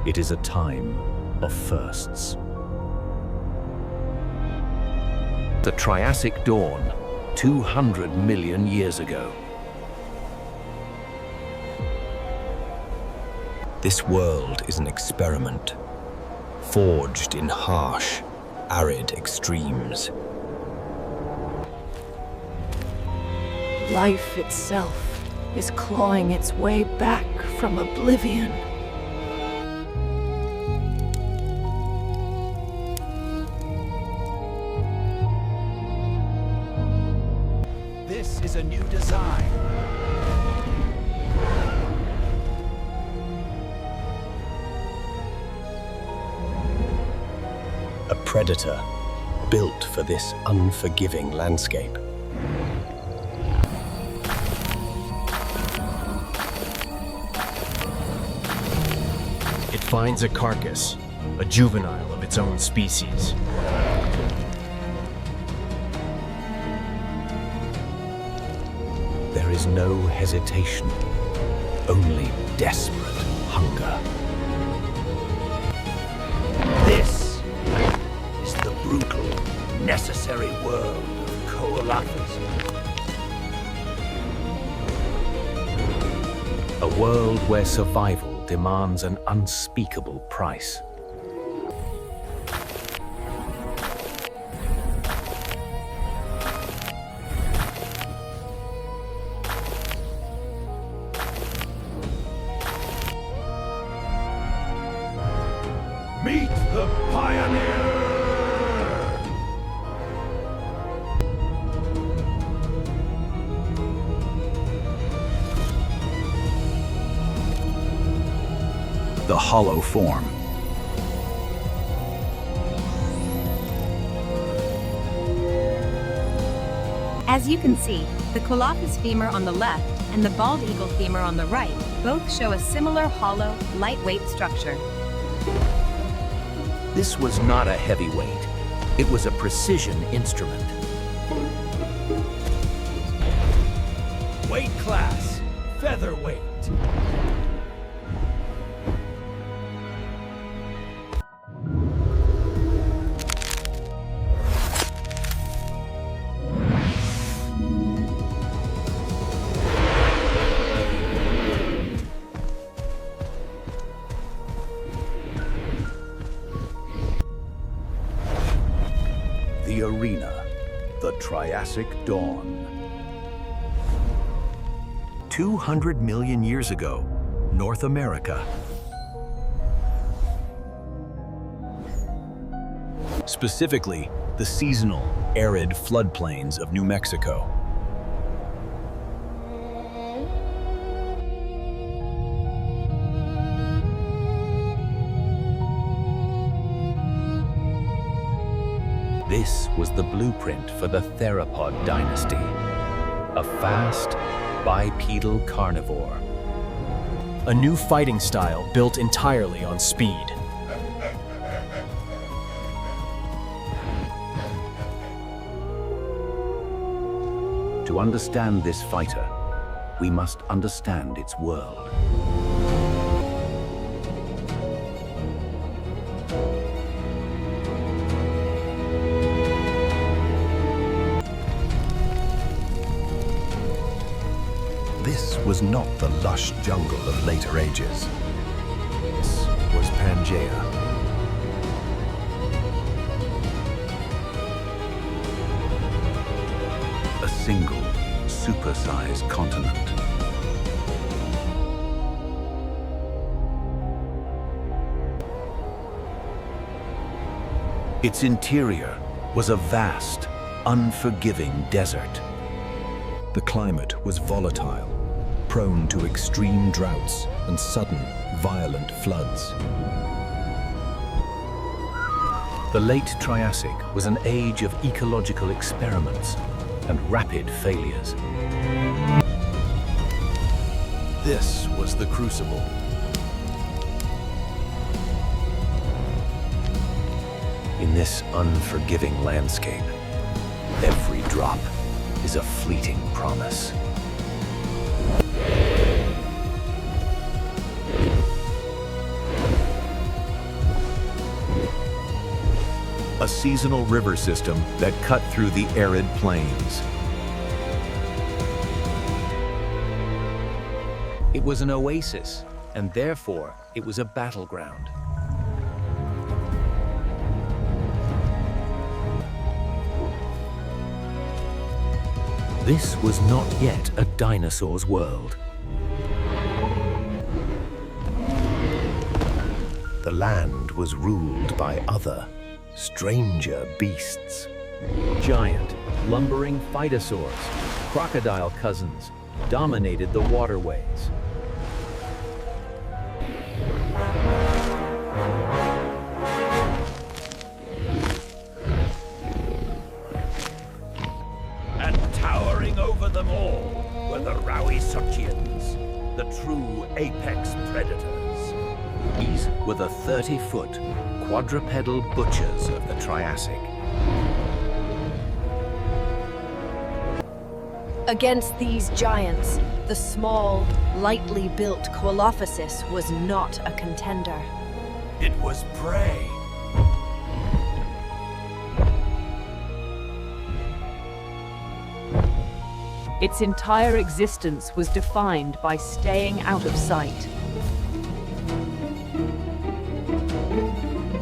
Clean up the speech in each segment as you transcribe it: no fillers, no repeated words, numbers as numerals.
It is a time of firsts. The Triassic dawn, 200 million years ago. This world is an experiment, forged in harsh, arid extremes. Life itself is clawing its way back from oblivion. This is a new design. A predator built for this unforgiving landscape. It finds a carcass, a juvenile of its own species. There is no hesitation, only desperate hunger. This is the brutal, necessary world of Coelophysis. A world where survival demands an unspeakable price. Meet the pioneer! The hollow form. As you can see, the Coelophysis femur on the left and the bald eagle femur on the right both show a similar hollow, lightweight structure. This was not a heavyweight. It was a precision instrument. Weight class, featherweight. The arena, the Triassic dawn. 200 million years ago, North America. Specifically, the seasonal, arid floodplains of New Mexico. This was the blueprint for the theropod dynasty, a fast, bipedal carnivore. A new fighting style built entirely on speed. To understand this fighter, we must understand its world. This was not the lush jungle of later ages. This was Pangaea. A single, supersized continent. Its interior was a vast, unforgiving desert. The climate was volatile, prone to extreme droughts and sudden, violent floods. The late Triassic was an age of ecological experiments and rapid failures. This was the crucible. In this unforgiving landscape, every drop is a fleeting promise. a seasonal river system that cut through the arid plains. It was an oasis, and therefore it was a battleground. This was not yet a dinosaur's world. The land was ruled by other, stranger beasts. Giant, lumbering phytosaurs, crocodile cousins, dominated the waterways. And towering over them all were the Maiasaurians, the true apex predators. These were the 30-foot quadrupedal butchers of the Triassic. Against these giants, the small, lightly built Coelophysis was not a contender. It was prey. Its entire existence was defined by staying out of sight.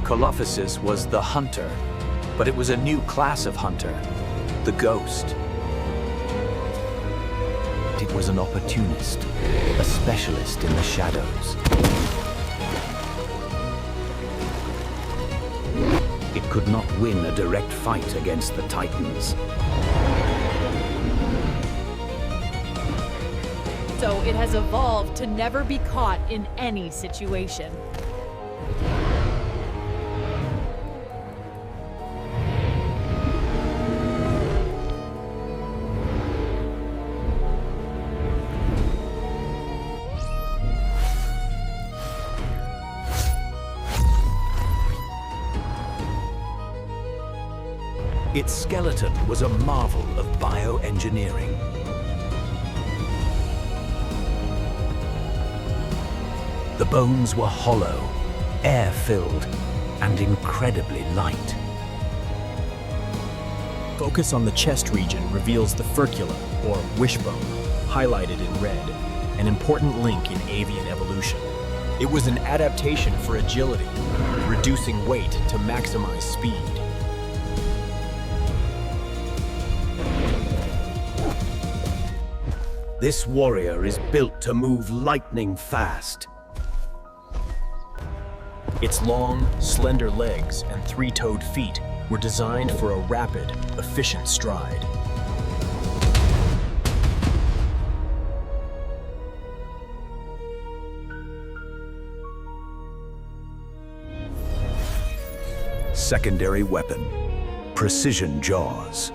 Coelophysis was the hunter, but it was a new class of hunter, the ghost. It was an opportunist, a specialist in the shadows. It could not win a direct fight against the Titans. So it has evolved to never be caught in any situation. Its skeleton was a marvel of bioengineering. The bones were hollow, air-filled, and incredibly light. Focus on the chest region reveals the furcula, or wishbone, highlighted in red, an important link in avian evolution. It was an adaptation for agility, reducing weight to maximize speed. This warrior is built to move lightning fast. Its long, slender legs and three-toed feet were designed for a rapid, efficient stride. Secondary weapon, precision jaws.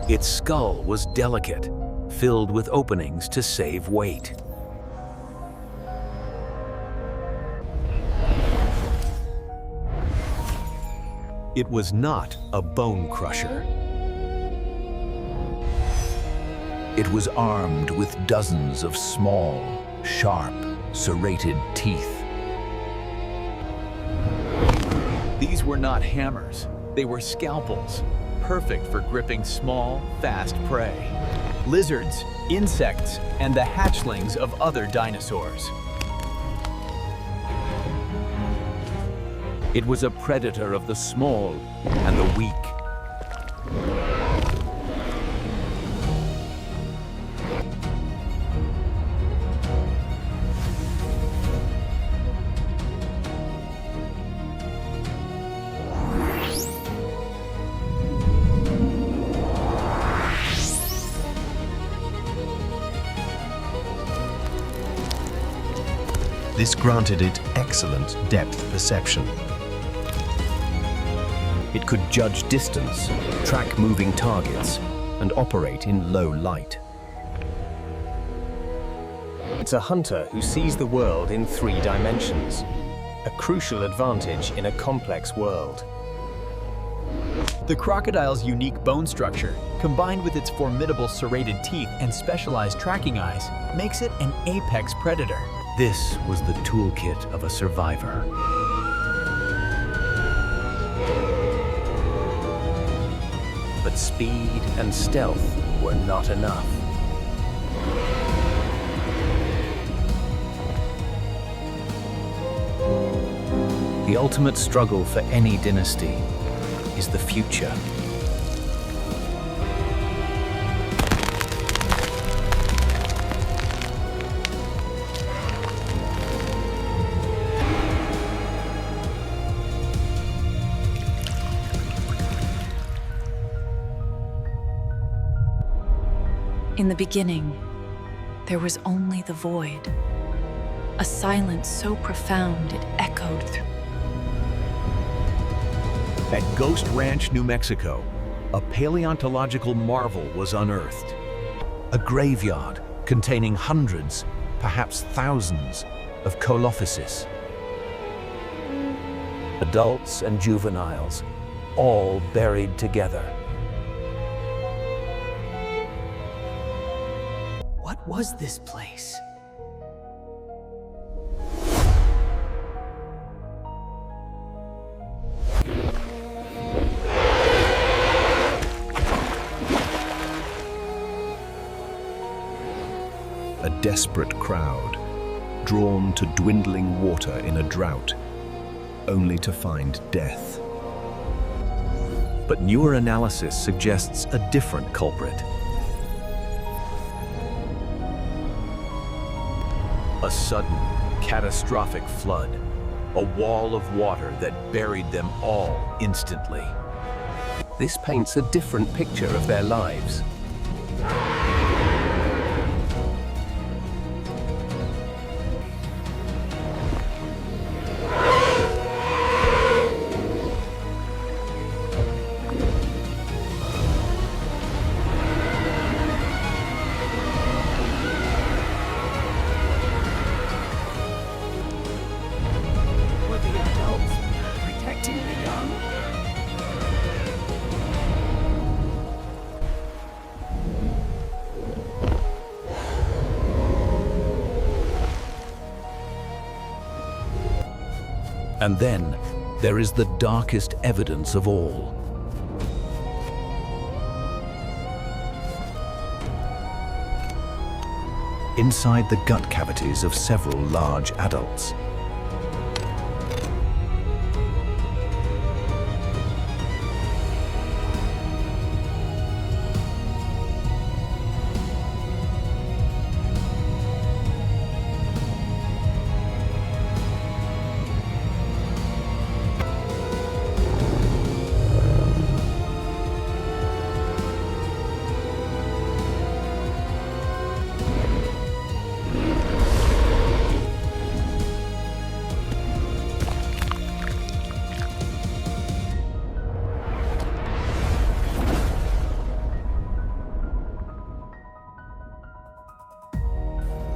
Its skull was delicate, filled with openings to save weight. It was not a bone crusher. It was armed with dozens of small, sharp, serrated teeth. These were not hammers, they were scalpels, perfect for gripping small, fast prey. Lizards, insects, and the hatchlings of other dinosaurs. It was a predator of the small and the weak. This granted it excellent depth perception. It could judge distance, track moving targets, and operate in low light. It's a hunter who sees the world in 3 dimensions, a crucial advantage in a complex world. The crocodile's unique bone structure, combined with its formidable serrated teeth and specialized tracking eyes, makes it an apex predator. This was the toolkit of a survivor. But speed and stealth were not enough. The ultimate struggle for any dynasty is the future. In the beginning, there was only the void, a silence so profound it echoed through. At Ghost Ranch, New Mexico, a paleontological marvel was unearthed. A graveyard containing hundreds, perhaps thousands, of Coelophysis. Adults and juveniles, all buried together. What was this place? A desperate crowd, drawn to dwindling water in a drought, only to find death. But newer analysis suggests a different culprit. A sudden, catastrophic flood, a wall of water that buried them all instantly. This paints a different picture of their lives. And then, there is the darkest evidence of all. Inside the gut cavities of several large adults.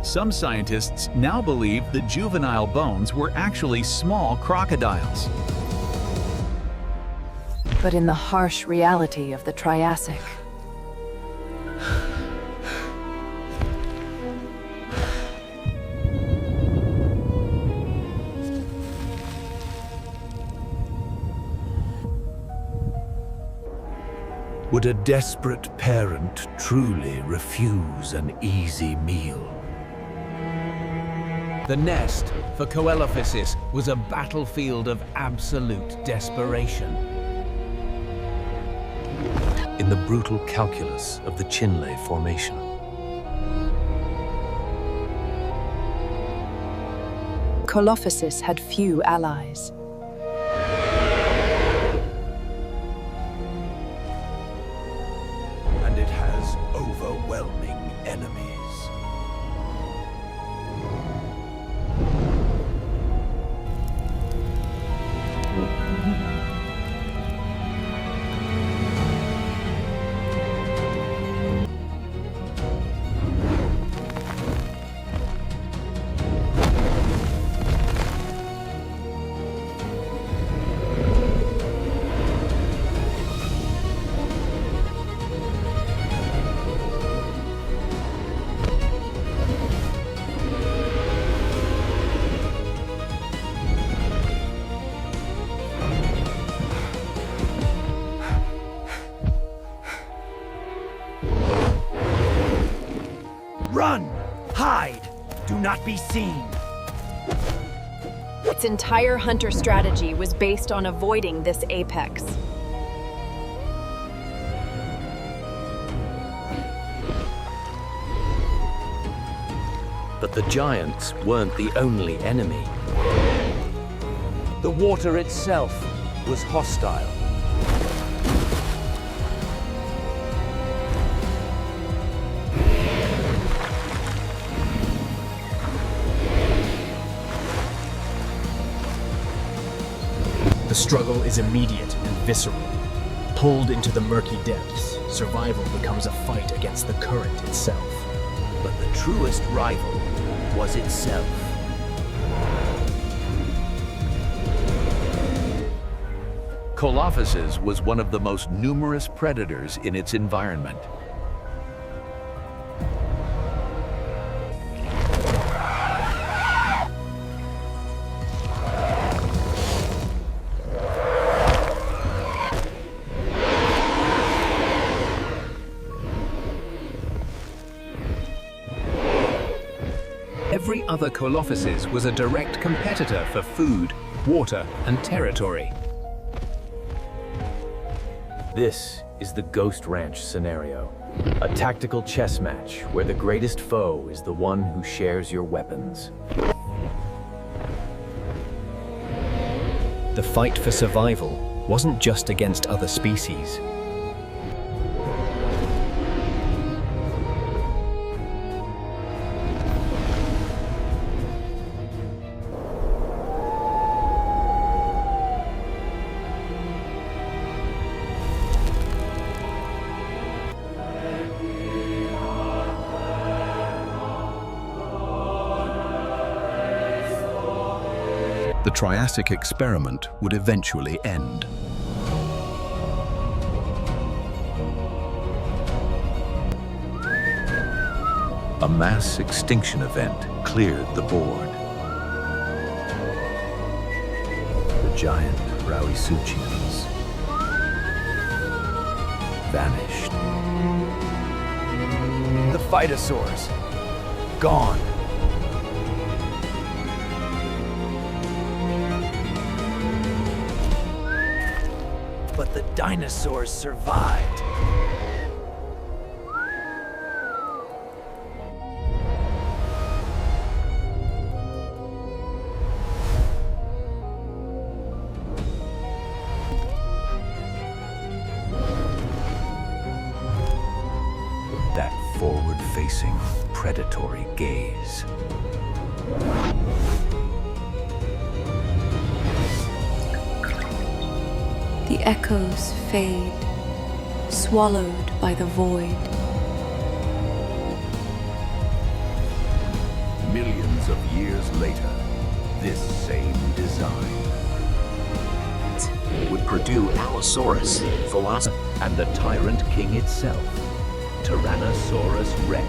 Some scientists now believe the juvenile bones were actually small crocodiles. But in the harsh reality of the Triassic, Would a desperate parent truly refuse an easy meal? The nest for Coelophysis was a battlefield of absolute desperation. In the brutal calculus of the Chinle Formation. Coelophysis had few allies. And it has overwhelming enemies. not be seen. Its entire hunter strategy was based on avoiding this apex. But the giants weren't the only enemy. The water itself was hostile. The struggle is immediate and visceral. Pulled into the murky depths, survival becomes a fight against the current itself. But the truest rival was itself. Coelophysis was one of the most numerous predators in its environment. Every other Coelophysis was a direct competitor for food, water, and territory. This is the Ghost Ranch scenario. A tactical chess match where the greatest foe is the one who shares your weapons. The fight for survival wasn't just against other species. The Triassic experiment would eventually end. A mass extinction event cleared the board. The giant Rauisuchians vanished. The Phytosaurs, gone. But the dinosaurs survived. That forward-facing, predatory gaze. The echoes fade, swallowed by the void. Millions of years later, this same design Would produce Allosaurus, and the tyrant king itself, Tyrannosaurus Rex.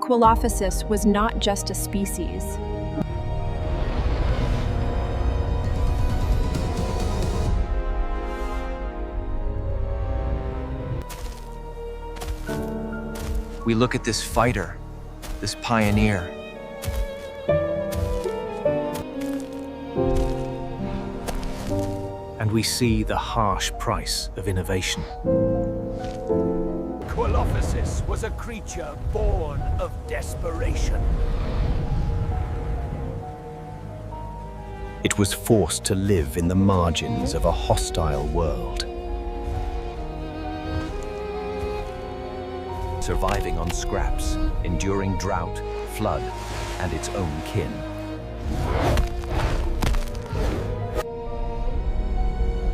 Coelophysis was not just a species. We look at this fighter, this pioneer. and we see the harsh price of innovation. Coelophysis was a creature born of desperation. It was forced to live in the margins of a hostile world. Surviving on scraps, enduring drought, flood, and its own kin.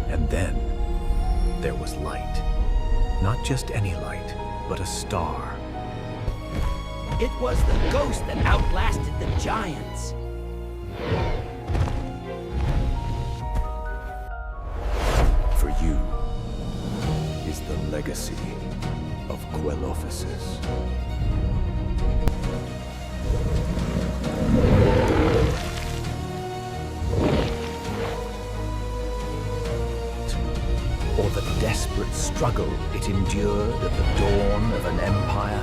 And then, there was light. Not just any light, but a star. It was the ghost that outlasted the giants. For you is the legacy of Coelophysis. desperate struggle it endured at the dawn of an empire?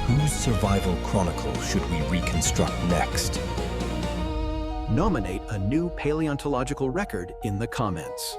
Whose survival chronicle should we reconstruct next? Nominate a new paleontological record in the comments.